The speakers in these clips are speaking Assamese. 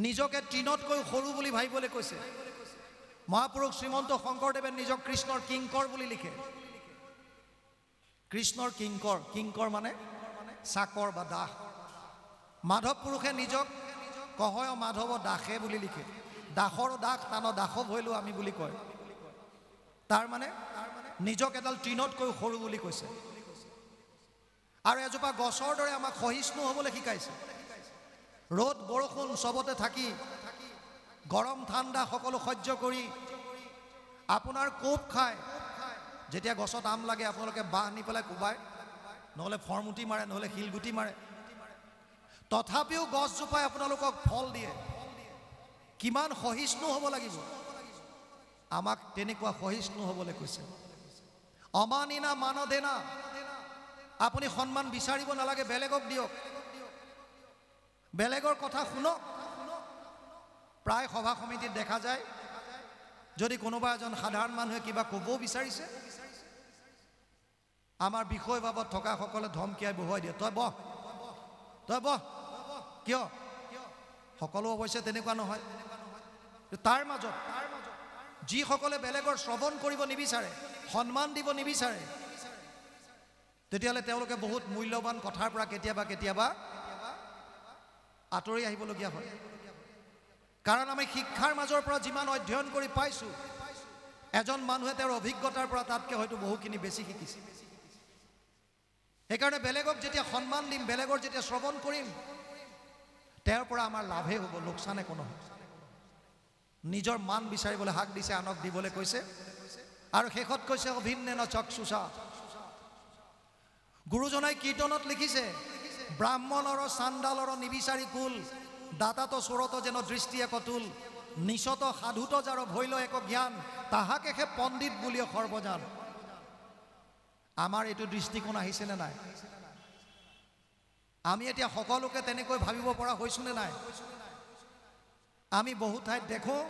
নিজকে তৃণতকৈ সৰু বুলি ভাবিবলৈ কৈছে। মহাপুৰুষ শ্ৰীমন্ত শংকৰদেৱে নিজক কৃষ্ণৰ কিংকৰ বুলি লিখে। কৃষ্ণৰ কিংকৰ, কিংকৰ মানে চাকৰ বা দাস। মাধৱ পুৰুষে নিজক কহয় মাধৱ দাসে বুলি লিখে। দাসৰ দাস তান দাসৱ হৈলো আমি বুলি কয়। তাৰ মানে নিজক এডাল তৃণতকৈ সৰু বুলি কৈছে। আৰু এজোপা গছৰ দৰে আমাক সহিষ্ণু হ'বলৈ শিকাইছে। ৰ'দ বৰষুণ চবতে থাকি গৰম ঠাণ্ডা সকলো সহ্য কৰি আপোনাৰ কোব খায়। যেতিয়া গছত আম লাগে আপোনালোকে বাঁহ নি পেলাই কোবায়, নহ'লে ফৰমুটি মাৰে, নহ'লে শিলগুটি মাৰে। তথাপিও গছজোপাই আপোনালোকক ফল দিয়ে। কিমান সহিষ্ণু হ'ব লাগিব, আমাক তেনেকুৱা সহিষ্ণু হ'বলৈ কৈছে। অমানিনা মানদেনা, আপুনি সন্মান বিচাৰিব নালাগে, বেলেগক দিয়ক, বেলেগৰ কথা শুনক। প্ৰায় সভা সমিতিত দেখা যায়, যদি কোনোবা এজন সাধাৰণ মানুহে কিবা ক'বও বিচাৰিছে, আমাৰ বিষয় বাবদ থকা সকলে ধমকিয়াই বহুৱাই দিয়ে, তই বহ, তই বহ। কিয়? সকলো অৱশ্যে তেনেকুৱা নহয়। তাৰ মাজত যিসকলে বেলেগৰ শ্ৰৱণ কৰিব নিবিচাৰে, সন্মান দিব নিবিচাৰে, তেতিয়াহ'লে তেওঁলোকে বহুত মূল্যৱান কথাৰ পৰা কেতিয়াবা কেতিয়াবা আঁতৰি আহিবলগীয়া হয়। কাৰণ আমি শিক্ষাৰ মাজৰ পৰা যিমান অধ্যয়ন কৰি পাইছোঁ, এজন মানুহে তেওঁৰ অভিজ্ঞতাৰ পৰা তাতকৈ হয়তো বহুখিনি বেছি শিকিছে। সেইকাৰণে বেলেগক যেতিয়া সন্মান দিম, বেলেগৰ যেতিয়া শ্ৰৱণ কৰিম, তেওঁৰ পৰা আমাৰ লাভেই হ'ব, লোকচান একো নহয়। নিজৰ মান বিচাৰিবলৈ হাক দিছে, আনক দিবলৈ কৈছে। আৰু শেষত কৈছে অভিন্নেন চক্ষুষা। গুৰুজনাই কীৰ্তনত লিখিছে, ব্ৰাহ্মণৰ চাণ্ডালৰ নিবিচাৰি কুল, দাতাত চোৰত যেন দৃষ্টি এক তুল, নিচত সাধুত যাৰ ভৈল এক জ্ঞান, তাহাকে সে পণ্ডিত বুলিয়ে সৰ্বজান। আমাৰ এইটো দৃষ্টিকোণ আহিছেনে নাই? আমি এতিয়া সকলোকে তেনেকৈ ভাবিব পৰা হৈছোনে নাই? আমি বহু ঠাইত দেখোঁ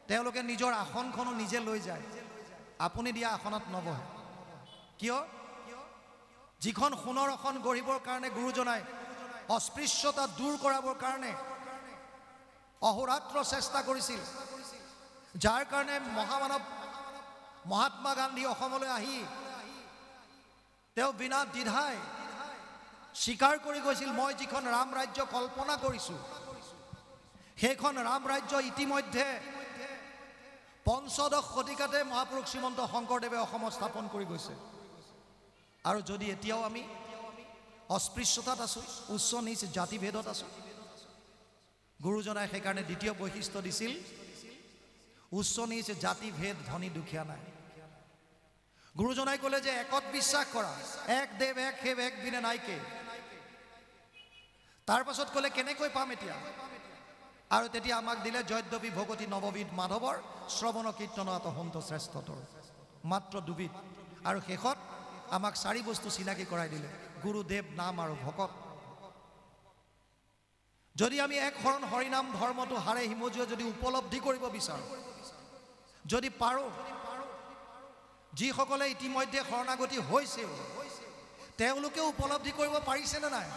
তেওঁলোকে নিজৰ আসনখনো নিজে লৈ যায়, আপুনি দিয়া আসনত নবহে। কিয়? যিখন সোণৰ আসন গঢ়িবৰ কাৰণে গুৰুজনাই অস্পৃশ্যতা দূৰ কৰাবৰ কাৰণে অহোৰাত্ৰ চেষ্টা কৰিছিল, যাৰ কাৰণে মহামানৱ মহাত্মা গান্ধী অসমলৈ আহি তেওঁ বিনা দ্বিধাই স্বীকাৰ কৰি গৈছিল, মই যিখন ৰাম ৰাজ্য কল্পনা কৰিছোঁ, সেইখন ৰাম ৰাজ্য ইতিমধ্যে পঞ্চদশ শতিকাতে মহাপুৰুষ শ্ৰীমন্ত শংকৰদেৱে অসমত স্থাপন কৰি গৈছে। আৰু যদি এতিয়াও আমি অস্পৃশ্যতাত আছোঁ, উচ্চ নিচ জাতিভেদত আছোঁ, গুৰুজনাই সেইকাৰণে দ্বিতীয় বৈশিষ্ট্য দিছিল, উচ্চ নিচ জাতিভেদ ধনী দুখীয়া নাই। গুৰুজনাই ক'লে যে একত বিশ্বাস কৰা, এক দেৱ এক সেৱ এক বিনে নাইকে। তাৰ পাছত ক'লে কেনেকৈ পাম এতিয়া? আৰু তেতিয়া আমাক দিলে যদ্যপি ভগতি নৱবিধ মাধৱৰ, শ্ৰৱণ কীৰ্তনত সন্ত শ্ৰেষ্ঠতৰ, মাত্ৰ দুবিধ। আৰু শেষত আমাক চাৰি বস্তু চিনাকি কৰাই দিলে, গুৰুদেৱ, নাম আৰু ভকত। যদি আমি এক শৰণ হৰিনাম ধৰ্মটো হাৰে হিমজুৱে যদি উপলব্ধি কৰিব বিচাৰোঁ, যদি পাৰোঁ, যিসকলে ইতিমধ্যে শৰণাগতি হৈছে তেওঁলোকেও উপলব্ধি কৰিব পাৰিছেনে নাই?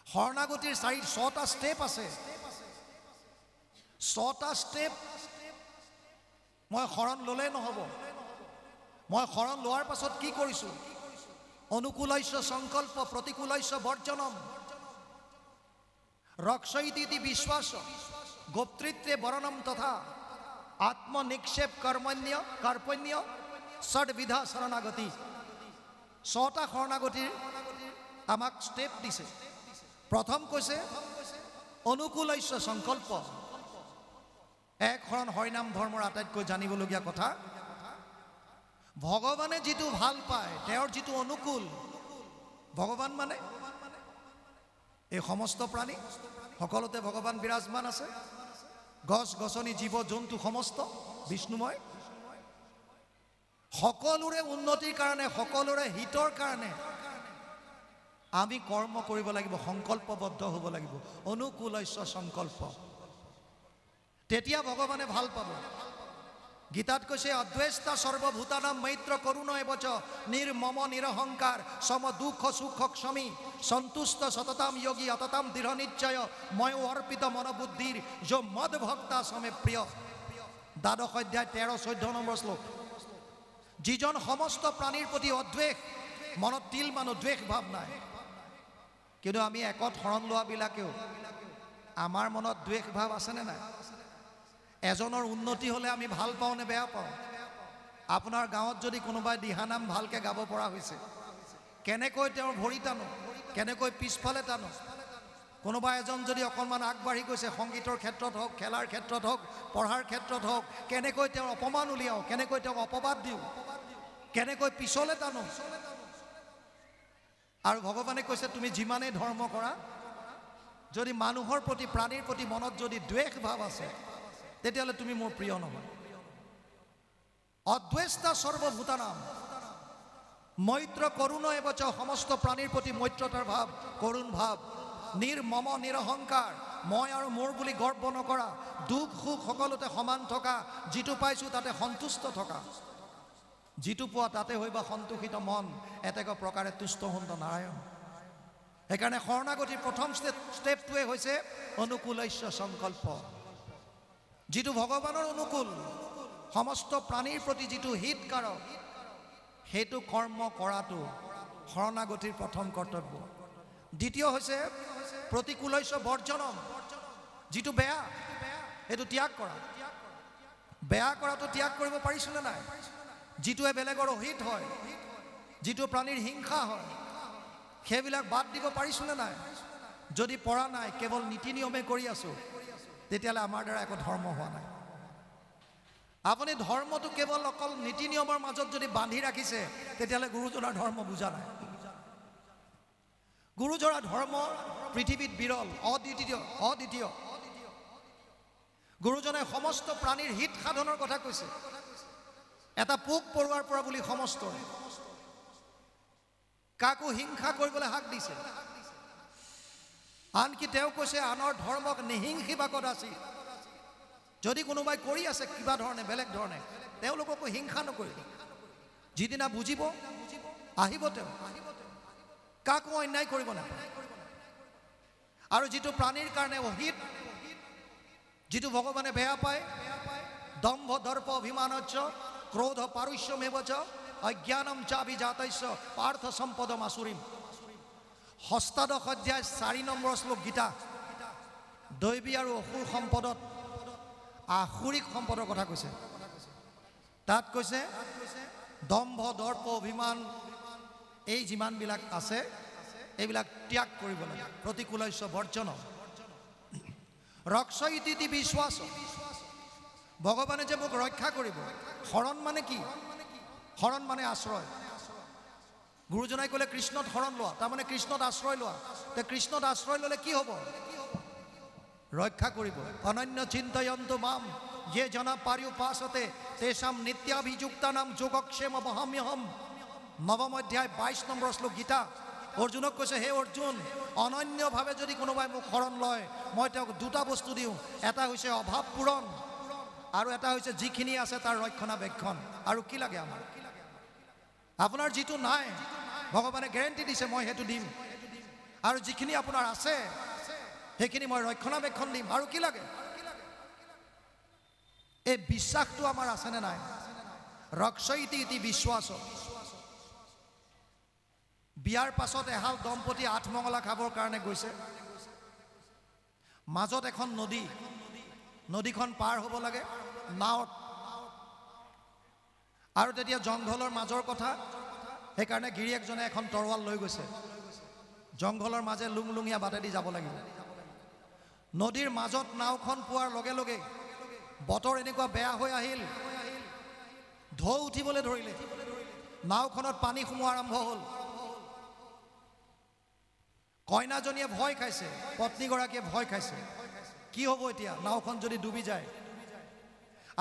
শৰণাগতিৰ ছটা ষ্টেপ আছে। ছটা ষ্টেপ। মই শৰণ ল'লেই নহ'ব, মই শৰণ লোৱাৰ পাছত কি কৰিছোঁ? অনুকূলস্য সংকল্প প্ৰতিকূলস্য বৰ্জনম, ৰক্ষয়িতি বিশ্বাস, গোপ্তৃত্বে বৰণম তথা আত্মনিক্ষেপ কৰ্পণ্য ষডবিধা শৰণাগতি। ছটা শৰণাগতিৰ আমাক ষ্টেপ দিছে। প্ৰথম কৈছে অনুকূলস্য সংকল্প। এক শৰণ হৰিনাম ধৰ্মৰ আটাইতকৈ জানিবলগীয়া কথা, ভগৱানে যিটো ভাল পায়, তেওঁৰ যিটো অনুকূল। ভগৱান মানে এই সমস্ত প্ৰাণী, সকলোতে ভগৱান বিৰাজমান আছে। গছ গছনি জীৱ জন্তু সমস্ত বিষ্ণুময়। সকলোৰে উন্নতিৰ কাৰণে, সকলোৰে হিতৰ কাৰণে আমি কৰ্ম কৰিব লাগিব, সংকল্পবদ্ধ হ'ব লাগিব। অনুকূলস্য সংকল্প, তেতিয়া ভগৱানে ভাল পাব। গীতাত কৈছে অদ্বেষ্টা সর্বভূতানাম মৈত্র করুণ এবচ নির্মম নিরহংকার সম দুঃখ সুখ ক্ষমী সন্তুষ্ট সততাম যোগী অততাম দৃঢ় নিশ্চয় ময় অর্পিত মনোবুদ্ধির যো মদ ভক্তা সমে প্রিয়। দ্বাদশ অধ্যায় 13-14 নম্বৰ শ্লোক। যিজন সমস্ত প্ৰাণীৰ প্ৰতি অদ্বেষ, মনত তিল মানুহ দ্বেষ ভাৱ নাই। কিন্তু আমি একত শৰণ লোৱাবিলাকেও আমাৰ মনত দ্বেষ ভাৱ আছেনে নাই? এজনৰ উন্নতি হ'লে আমি ভাল পাওঁ নে বেয়া পাওঁ? আপোনাৰ গাঁৱত যদি কোনোবাই দিহানাম ভালকৈ গাব পৰা হৈছে, কেনেকৈ তেওঁৰ ভৰি টানো, কেনেকৈ পিছফালে টানো? কোনোবা এজন যদি অকণমান আগবাঢ়ি গৈছে, সংগীতৰ ক্ষেত্ৰত হওক, খেলাৰ ক্ষেত্ৰত হওক, পঢ়াৰ ক্ষেত্ৰত হওক, কেনেকৈ তেওঁৰ অপমান উলিয়াওঁ, কেনেকৈ তেওঁক অপবাদ দিওঁ, কেনেকৈ পিছলৈ টানো? আৰু ভগৱানে কৈছে তুমি যিমানেই ধৰ্ম কৰা, যদি মানুহৰ প্ৰতি, প্ৰাণীৰ প্ৰতি মনত যদি দ্বেষ ভাৱ আছে, তেতিয়াহ'লে তুমি মোৰ প্ৰিয় নহয়। অদ্বেষ্টা সৰ্বভূতানাম মৈত্ৰ কৰুণ এবচ, সমস্ত প্ৰাণীৰ প্ৰতি মৈত্ৰতাৰ ভাৱ, কৰুণ ভাৱ। নিৰ্মম নিৰহংকাৰ, মই আৰু মোৰ বুলি গৰ্ব নকৰা, দুখ সুখ সকলোতে সমান থকা, যিটো পাইছোঁ তাতে সন্তুষ্ট থকা, যিটো পোৱা তাতে হৈবা সন্তোষিত মন, এতেক প্ৰকাৰে তুষ্ট হন্ত নাৰায়ণ। সেইকাৰণে শৰণাগতিৰ প্ৰথম ষ্টেপটোৱে হৈছে অনুকূলস্য সংকল্প, যিটো ভগৱানৰ অনুকূল, সমস্ত প্ৰাণীৰ প্ৰতি যিটো হিতকাৰক, সেইটো কৰ্ম কৰাটো শৰণাগতিৰ প্ৰথম কৰ্তব্য। দ্বিতীয় হৈছে প্ৰতিকূলস্য বৰ্জনম, যিটো বেয়া সেইটো ত্যাগ কৰা। বেয়া কৰাটো ত্যাগ কৰিব পাৰিছোনে নাই? যিটোৱে বেলেগৰ অহিত হয়, যিটো প্ৰাণীৰ হিংসা হয়, সেইবিলাক বাদ দিব পাৰিছোনে নাই? যদি পৰা নাই, কেৱল নীতি নিয়মে কৰি আছোঁ, তেতিয়াহ'লে আমাৰ দ্বাৰা একো ধৰ্ম হোৱা নাই। আপুনি ধৰ্মটো কেৱল অকল নীতি নিয়মৰ মাজত যদি বান্ধি ৰাখিছে, তেতিয়াহ'লে গুৰুজনাৰ ধৰ্ম বুজা নাই। গুৰুজনাৰ ধৰ্ম পৃথিৱীত বিৰল, অদ্বিতীয়। গুৰুজনে সমস্ত প্ৰাণীৰ হিত সাধনৰ কথা কৈছে, এটা পোক পৰুৱাৰ পৰা বুলি সমস্ত, কাকো হিংসা কৰিবলৈ হাক দিছে। আনকি তেওঁ কৈছে আনৰ ধৰ্মক নিহিংসিবা কদাচি। যদি কোনোবাই কৰি আছে কিবা ধৰণে, বেলেগ ধৰণে, তেওঁলোককো হিংসা নকৰিব। যিদিনা বুজিব আহিব, তেওঁ কাকো অন্যায় কৰিব নাপায়। আৰু যিটো প্ৰাণীৰ কাৰণে অহিত, যিটো ভগৱানে বেয়া পায়, দম্ভ দৰ্প অভিমানচ্য ক্ৰোধ পাৰুষ্যমেবচ অজ্ঞানম চাভিজাতস্য পাৰ্থ সম্পদম আসুৰিম। ষষ্ঠাদশ অধ্যায় 4 নম্বৰ শ্লোক গীতা। দৈৱী আৰু অসুৰ সম্পদত আসুৰিক সম্পদৰ কথা কৈছে। তাত কৈছে দম্ভ দৰ্প অভিমান, এই যিমানবিলাক আছে এইবিলাক ত্যাগ কৰিব লাগে। প্ৰতিকূলস্য বৰ্জন ৰক্ষ ইতি বিশ্বাস, ভগৱানে যে মোক ৰক্ষা কৰিব। শৰণ মানে কি? শৰণ মানে আশ্ৰয়। গুৰুজনাই ক'লে কৃষ্ণত শৰণ লোৱা, তাৰমানে কৃষ্ণত আশ্ৰয় লোৱা। তে কৃষ্ণত আশ্ৰয় ল'লে কি হ'ব? ৰক্ষা কৰিব। অনন্য চিন্তয়ন্তু মাম ये जना पर्युपासते तेषाम नित्याभियुक्तानाम যোগক্ষেম বহাম্যহম। নৱম অধ্যায় 22 নম্বৰ শ্লোক গীতা। অৰ্জুনক কৈছে, হে অৰ্জুন, অনন্যভাৱে যদি কোনোবাই মোক শৰণ লয়, মই তেওঁক দুটা বস্তু দিওঁ। এটা হৈছে অভাৱ পূৰণ, আৰু এটা হৈছে যিখিনি আছে তাৰ ৰক্ষণাবেক্ষণ। আৰু কি লাগে আমাৰ? আপোনাৰ যিটো নাই ভগৱানে গ্যাৰেণ্টি দিছে মই সেইটো দিম, আৰু যিখিনি আপোনাৰ আছে সেইখিনি মই ৰক্ষণাবেক্ষণ দিম। আৰু কি লাগে? এই বিশ্বাসটো আমাৰ আছেনে নাই? ৰক্ষয়িতি ইতি বিশ্বাস। বিয়াৰ পাছত এহাল দম্পতি আঠমঙলা খাবৰ কাৰণে গৈছে। মাজত এখন নদী, নদীখন পাৰ হ'ব লাগে নাৱত। আৰু তেতিয়া জংঘলৰ মাজৰ কথা, সেইকাৰণে গিৰিয়েকজনে এখন তৰোৱাল লৈ গৈছে। জংঘলৰ মাজে লুংলুঙীয়া বাটেদি যাব লাগিব। নদীৰ মাজত নাওখন পোৱাৰ লগে লগে বতৰ এনেকুৱা বেয়া হৈ আহিল, ঢৌ উঠিবলৈ ধৰিলে। নাওখনত পানী সোমোৱা আৰম্ভ হ'ল। কইনাজনীয়ে ভয় খাইছে, পত্নীগৰাকীয়ে ভয় খাইছে। কি হ'ব এতিয়া নাওখন যদি ডুবি যায়?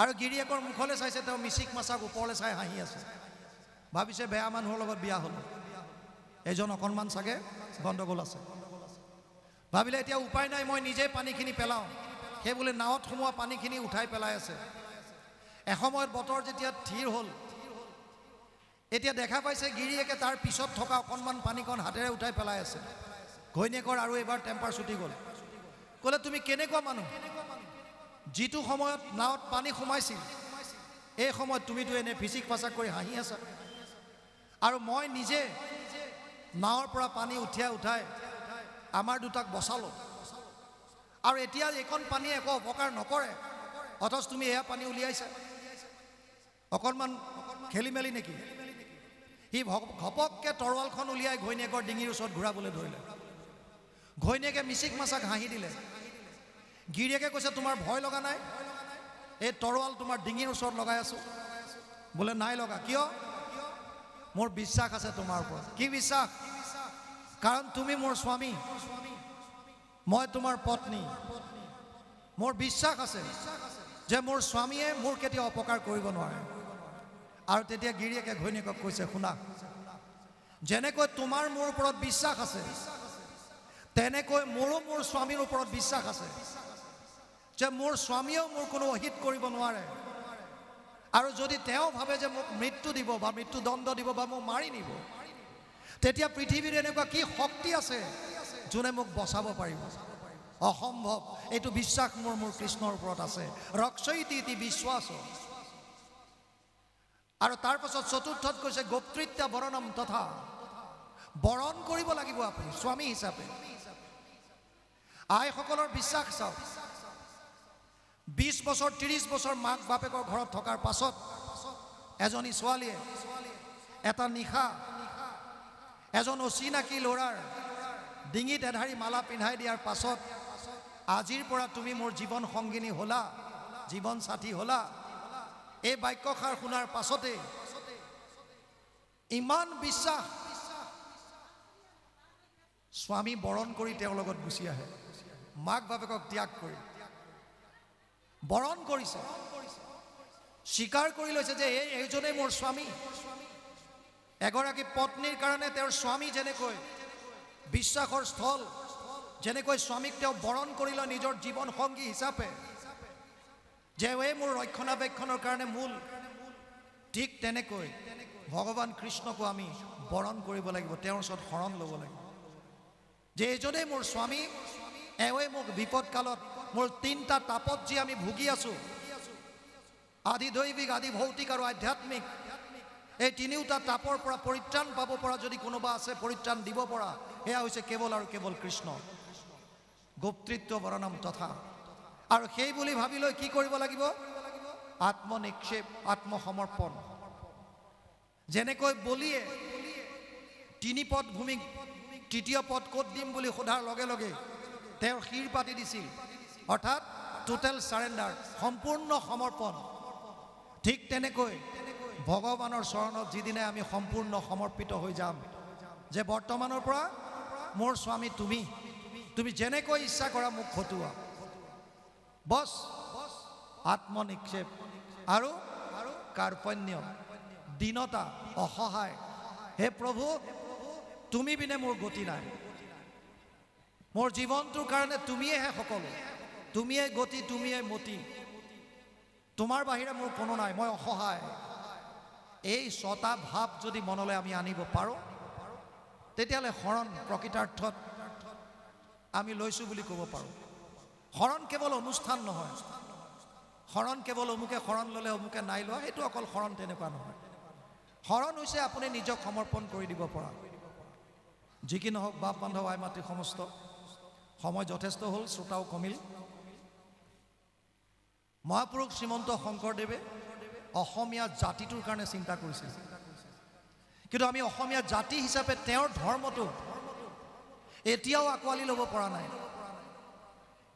আৰু গিৰিয়েকৰ মুখলৈ চাইছে, তেওঁ মিচিক মাছাক ওপৰলৈ চাই হাঁহি আছে। ভাবিছে বেয়া মানুহৰ লগত বিয়া হ'ল, এজন অকণমান চাগে গণ্ডগোল আছে। ভাবিলে এতিয়া উপায় নাই, মই নিজে পানীখিনি পেলাওঁ। সেই বোলে নাৱত সোমোৱা পানীখিনি উঠাই পেলাই আছে। এসময়ত বতৰ যেতিয়া থিৰ হ'ল, এতিয়া দেখা পাইছে গিৰিয়েকে তাৰ পিছত থকা অকণমান পানীকণ হাতেৰে উঠাই পেলাই আছে। ঘৈণীয়েকৰ আৰু এবাৰ টেম্পাৰ ছুটি গ'ল। ক'লে তুমি কেনেকুৱা মানুহ, যিটো সময়ত নাৱত পানী সোমাইছিল এই সময়ত তুমিতো এনে ফিচিক ফাচাক কৰি হাঁহি আছা, আৰু মই নিজে নাৱৰ পৰা পানী উঠাই আমাৰ দুটাক বচালোঁ, আৰু এতিয়া এইকণ পানীয়ে একো অপকাৰ নকৰে, অথচ তুমি এয়া পানী উলিয়াইছা। অকণমান খেলি মেলি নেকি? সি ঘপককৈ তৰোৱালখন উলিয়াই ঘৈণীয়েকৰ ডিঙিৰ ওচৰত ঘূৰাবলৈ ধৰিলে। ঘৈণীয়েকে মিচিক মাচাক হাঁহি দিলে। গিৰিয়েকে কৈছে তোমাৰ ভয় লগা নাই? এই তৰোৱাল তোমাৰ ডিঙিৰ ওচৰত লগাই আছোঁ। বোলে নাই লগা। কিয়? মোৰ বিশ্বাস আছে তোমাৰ ওপৰত। কি বিশ্বাস? কাৰণ তুমি মোৰ স্বামী, মই তোমাৰ পত্নী। মোৰ বিশ্বাস আছে যে মোৰ স্বামীয়ে মোৰ কেতিয়াও অপকাৰ কৰিব নোৱাৰে। আৰু তেতিয়া গিৰিয়েকে ঘৈণীয়েকক কৈছে শুনা, যেনেকৈ তোমাৰ মোৰ ওপৰত বিশ্বাস আছে তেনেকৈ মোৰো মোৰ স্বামীৰ ওপৰত বিশ্বাস আছে যে মোৰ স্বামীয়েও মোৰ কোনো অহিত কৰিব নোৱাৰে, আৰু যদি তেওঁ ভাবে যে মোক মৃত্যু দিব বা মৃত্যুদণ্ড দিব বা মোক মাৰি নিব, তেতিয়া পৃথিৱীৰ এনেকুৱা কি শক্তি আছে যোনে মোক বচাব পাৰিব? অসম্ভৱ। এইটো বিশ্বাস মোৰ কৃষ্ণৰ ওপৰত আছে। ৰক্ষয়িতি ইতি বিশ্বাস। আৰু তাৰ পাছত চতুৰ্থত কৈছে গোপ্তৃত্য বৰণম তথা, বৰণ কৰিব লাগিব আপুনি স্বামী হিচাপে। আইসকলৰ বিশ্বাস চাওক, 20 বছৰ 30 বছৰ মাক বাপেকৰ ঘৰত থকাৰ পাছত এজনী ছোৱালীয়ে এটা নিশা এজন অচিনাকি ল'ৰাৰ ডিঙিত এধাৰি মালা পিন্ধাই দিয়াৰ পাছত, আজিৰ পৰা তুমি মোৰ জীৱন সংগিনী হ'লা, জীৱন সাথী হ'লা, এই বাক্যষাৰ শুনাৰ পাছতে ইমান বিশ্বাস, স্বামী বৰণ কৰি তেওঁৰ লগত গুচি আহে। মাক বাপেকক ত্যাগ কৰি বৰণ কৰিছে, স্বীকাৰ কৰি লৈছে যে এইজনেই মোৰ স্বামী। এগৰাকী পত্নীৰ কাৰণে তেওঁৰ স্বামী যেনেকৈ বিশ্বাসৰ স্থল, যেনেকৈ স্বামীক তেওঁ বৰণ কৰি লয় নিজৰ জীৱন সংগী হিচাপে, যে এই মোৰ ৰক্ষণাবেক্ষণৰ কাৰণে মূল, ঠিক তেনেকৈ ভগৱান কৃষ্ণকো আমি বৰণ কৰিব লাগিব, তেওঁৰ ওচৰত শৰণ ল'ব লাগিব যে এইজনেই মোৰ স্বামী, এওঁৱে মোক বিপদ কালত মোৰ 3টা তাপত যি আমি ভুগি আছোঁ, আদি দৈবিক আদি ভৌতিক আৰু আধ্যাত্মিক, এই 3টা তাপৰ পৰা পৰিত্ৰাণ পাব পৰা যদি কোনোবা আছে, পৰিত্ৰাণ দিব পৰা, এয়া হৈছে কেৱল আৰু কেৱল কৃষ্ণ। গোপ্তৃত্ব বৰণম তথা। আৰু সেই বুলি ভাবি লৈ কি কৰিব লাগিব? আত্মনিক্ষেপ, আত্মসমৰ্পণ। যেনেকৈ বলিয়ে 3 পদ ভূমিক 3য় পদ ক'ত দিম বুলি সোধাৰ লগে লগে তেওঁৰ শিৰ পাতি দিছিল, অৰ্থাৎ টোটেল চাৰেণ্ডাৰ, সম্পূৰ্ণ সমৰ্পণ। ঠিক তেনেকৈ ভগৱানৰ চৰণত যিদিনে আমি সম্পূৰ্ণ সমৰ্পিত হৈ যাম, যে বৰ্তমানৰ পৰা মোৰ স্বামী তুমি যেনেকৈ ইচ্ছা কৰা মোক খটুৱা, বছ। আত্মনিক্ষেপ আৰু কাৰ্পণ্য, দীনতা, অসহায়। হে প্ৰভু, তুমি বিনে মোৰ গতি নাই, মোৰ জীৱনটোৰ কাৰণে তুমিয়েহে সকলো, তুমিয়ে গতি, তুমিয়ে মতি, তোমাৰ বাহিৰে মোৰ কোনো নাই, মই অসহায়। এই 6টা ভাৱ যদি মনলৈ আমি আনিব পাৰোঁ, তেতিয়াহ'লে শৰণ প্ৰকৃতাৰ্থত আমি লৈছোঁ বুলি ক'ব পাৰোঁ। শৰণ কেৱল অনুষ্ঠান নহয়, শৰণ কেৱল অমুকে শৰণ ল'লে অমুকে নাই লোৱা, সেইটো অকল শৰণ তেনেকুৱা নহয়। শৰণ হৈছে আপুনি নিজক সমৰ্পণ কৰি দিব পৰা। যি কি নহওক, বাপ বান্ধৱ আই মাতৃ সমস্ত, সময় যথেষ্ট হ'ল, শ্ৰোতাও কমিল। মহাপুৰুষ শ্ৰীমন্ত শংকৰদেৱে অসমীয়া জাতিটোৰ কাৰণে চিন্তা কৰিছিল, কিন্তু আমি অসমীয়া জাতি হিচাপে তেওঁৰ ধৰ্মটো এতিয়াও আঁকোৱালি ল'ব পৰা নাই।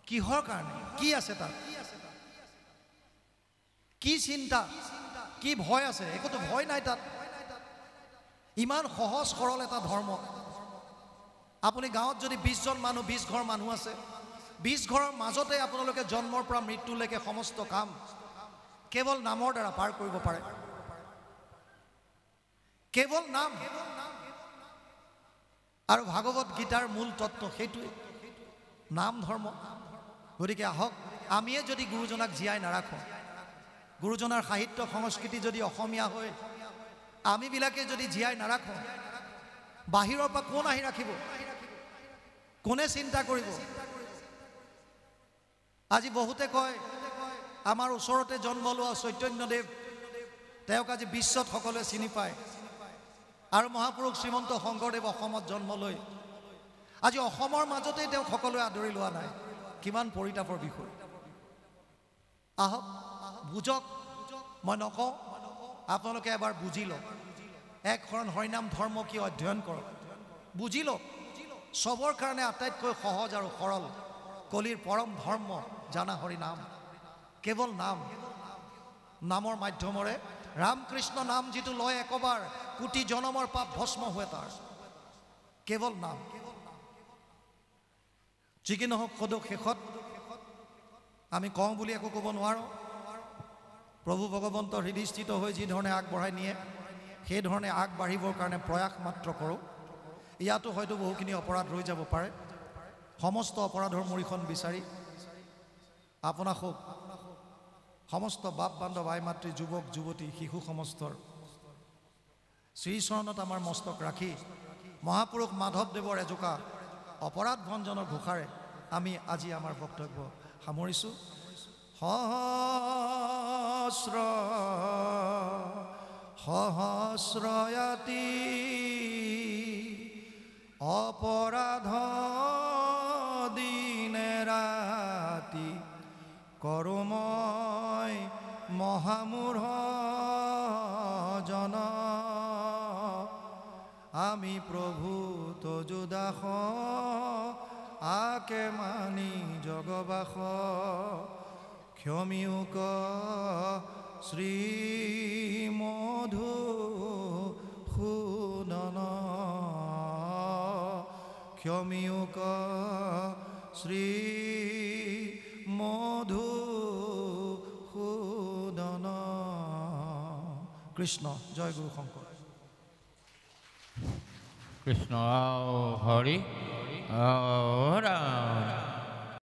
কিহৰ কাৰণে? কি আছে তাত? কি চিন্তা, কি ভয় আছে? একোতো ভয় নাই তাত। ইমান সহজ সৰল এটা ধৰ্ম। আপুনি গাঁৱত যদি 20 জন মানুহ, 20 ঘৰ মানুহ আছে, 20 ঘৰৰ মাজতে আপোনালোকে জন্মৰ পৰা মৃত্যুলৈকে সমস্ত কাম কেৱল নামৰ দ্বাৰা পাৰ কৰিব পাৰে। কেৱল নাম। আৰু ভাগৱত গীতাৰ মূল তত্ত্ব সেইটোৱে, নাম ধৰ্ম। গতিকে আহক, আমিয়ে যদি গুৰুজনাক জীয়াই নাৰাখোঁ, গুৰুজনাৰ সাহিত্য সংস্কৃতি যদি অসমীয়া হয় আমিবিলাকে যদি জীয়াই নাৰাখোঁ বাহিৰৰ পৰা কোন আহি ৰাখিব কোনে চিন্তা কৰিব আজি বহুতে কয় আমাৰ ওচৰতে জন্ম লোৱা চৈতন্যদেৱ তেওঁক আজি বিশ্বত সকলোৱে চিনি পায় আৰু মহাপুৰুষ শ্ৰীমন্ত শংকৰদেৱ অসমত জন্ম লৈ আজি অসমৰ মাজতেই তেওঁক সকলোৱে আদৰি লোৱা নাই কিমান পৰিতাপৰ বিষয় আহক বুজক মই নকওঁ আপোনালোকে এবাৰ বুজি লওক এক শৰণ হৰিনাম ধৰ্ম কি অধ্যয়ন কৰক বুজি লওক সবৰ কাৰণে আটাইতকৈ সহজ আৰু সৰল কলিৰ পৰম ধৰ্ম জানা হৰি নাম কেৱল নাম নামৰ মাধ্যমৰে ৰামকৃষ্ণ নাম যিটো লয় একবাৰ কোটি জনমৰ পাপ ভস্ম হয় তাৰ কেৱল নাম যি কি নহওক সদৌ শেষত আমি কওঁ বুলি একো ক'ব নোৱাৰোঁ প্ৰভু ভগৱন্ত হৃদয়স্থিত হৈ যি ধৰণে আগবঢ়াই নিয়ে সেই ধৰণে আগবাঢ়িবৰ কাৰণে প্ৰয়াস মাত্ৰ কৰোঁ ইয়াতো হয়তো বহুখিনি অপৰাধ ৰৈ যাব পাৰে সমস্ত অপৰাধৰ মূৰিখন বিচাৰি আপোনাক সমস্ত বাপ বান্ধৱ আই মাতৃ যুৱক যুৱতী শিশু সমস্তৰ শ্ৰীচৰণত আমাৰ মস্তক ৰাখি মহাপুৰুষ মাধৱদেৱৰ এজোকা অপৰাধ ভঞ্জনৰ ঘোষাৰে আমি আজি আমাৰ বক্তব্য সামৰিছোঁ সহস্ৰয়াতি অপৰাধ দিনে ৰাতি কৰোময় মহামূঢ় জন আমি প্ৰভু তজুদাস আকে মানি জগবাস ক্ষমিউক শ্ৰীমধু সুদন ক্ষমিউক শ্ৰীমধু সুদন কৃষ্ণ জয় গুৰু শংকৰ কৃষ্ণ হৰি ৰাম